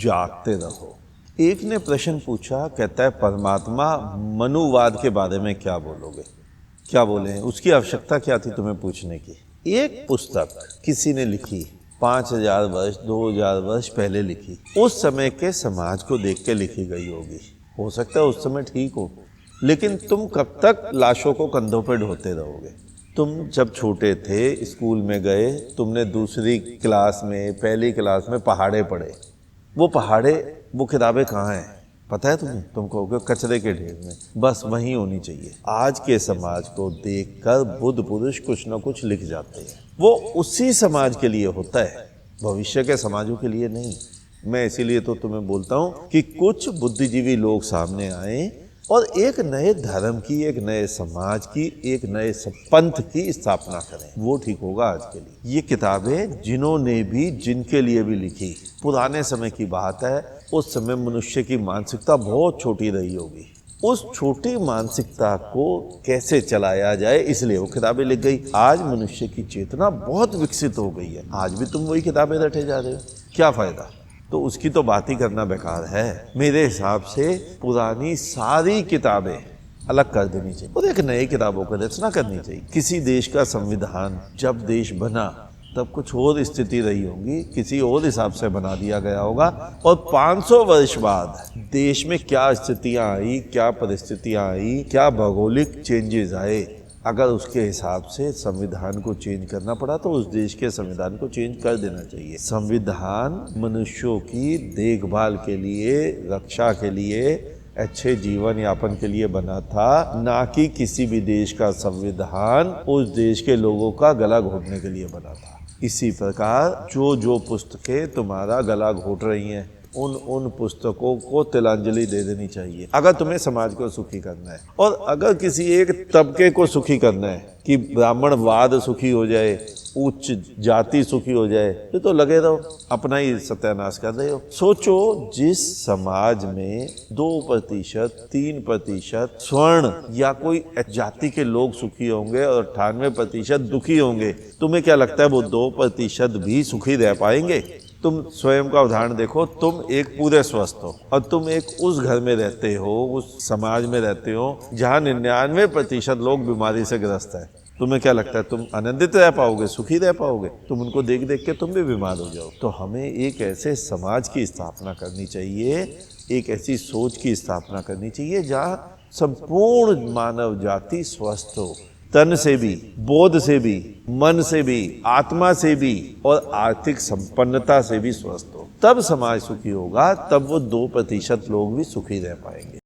जागते रहो। एक ने प्रश्न पूछा, कहता है परमात्मा मनुवाद के बारे में क्या बोलोगे? क्या बोले? उसकी आवश्यकता क्या थी तुम्हें पूछने की? एक पुस्तक किसी ने लिखी 5000 वर्ष 2000 वर्ष पहले लिखी, उस समय के समाज को देख के लिखी गई होगी। हो सकता है उस समय ठीक हो, लेकिन तुम कब तक लाशों को कंधों पे ढोते रहोगे? तुम जब छोटे थे, स्कूल में गए, तुमने दूसरी क्लास में पहली क्लास में पहाड़े पढ़े। वो पहाड़े, वो किताबें कहाँ हैं पता है तुम्हें? तुम कहोगे कचरे के ढेर में। बस वहीं होनी चाहिए। आज के समाज को देखकर बुद्ध पुरुष कुछ न कुछ लिख जाते हैं। वो उसी समाज के लिए होता है, भविष्य के समाजों के लिए नहीं। मैं इसीलिए तो तुम्हें बोलता हूँ कि कुछ बुद्धिजीवी लोग सामने आए और एक नए धर्म की, एक नए समाज की, एक नए पंथ की स्थापना करें। वो ठीक होगा आज के लिए। ये किताबें जिन्होंने भी, जिनके लिए भी लिखी, पुराने समय की बात है। उस समय मनुष्य की मानसिकता बहुत छोटी रही होगी। उस छोटी मानसिकता को कैसे चलाया जाए, इसलिए वो किताबें लिख गई। आज मनुष्य की चेतना बहुत विकसित हो गई है, आज भी तुम वही किताबें रटे जा रहे हो। क्या फायदा? तो उसकी तो बात ही करना बेकार है। मेरे हिसाब से पुरानी सारी किताबें अलग कर देनी चाहिए और एक नई किताबों को रचना करनी चाहिए। किसी देश का संविधान जब देश बना तब कुछ और स्थिति रही होगी, किसी और हिसाब से बना दिया गया होगा, और 500 वर्ष बाद देश में क्या स्थितियां आई, क्या परिस्थितियां आई, क्या भौगोलिक चेंजेस आए, अगर उसके हिसाब से संविधान को चेंज करना पड़ा तो उस देश के संविधान को चेंज कर देना चाहिए। संविधान मनुष्यों की देखभाल के लिए, रक्षा के लिए, अच्छे जीवन यापन के लिए बना था, ना कि किसी भी देश का संविधान उस देश के लोगों का गला घोटने के लिए बना था। इसी प्रकार जो पुस्तकें तुम्हारा गला घोट रही हैं, उन पुस्तकों को तिलांजलि दे देनी चाहिए, अगर तुम्हें समाज को सुखी करना है। और अगर किसी एक तबके को सुखी करना है कि ब्राह्मणवाद सुखी हो जाए, उच्च जाति सुखी हो जाए, तो लगे रहो, अपना ही सत्यानाश कर रहे हो। सोचो, जिस समाज में 2%, 3% स्वर्ण या कोई जाति के लोग सुखी होंगे और 98% दुखी होंगे, तुम्हें क्या लगता है वो 2% भी सुखी रह पाएंगे? तुम स्वयं का उदाहरण देखो। तुम एक पूरे स्वस्थ हो और तुम एक उस घर में रहते हो, उस समाज में रहते हो जहाँ 99% लोग बीमारी से ग्रस्त है। तुम्हें क्या लगता है तुम आनंदित रह पाओगे, सुखी रह पाओगे? तुम उनको देख देख के तुम भी बीमार हो जाओ। तो हमें एक ऐसे समाज की स्थापना करनी चाहिए, एक ऐसी सोच की स्थापना करनी चाहिए जहाँ संपूर्ण मानव जाति स्वस्थ हो, तन से भी, बोध से भी, मन से भी, आत्मा से भी और आर्थिक संपन्नता से भी स्वस्थ हो। तब समाज सुखी होगा, तब वो 2% लोग भी सुखी रह पाएंगे।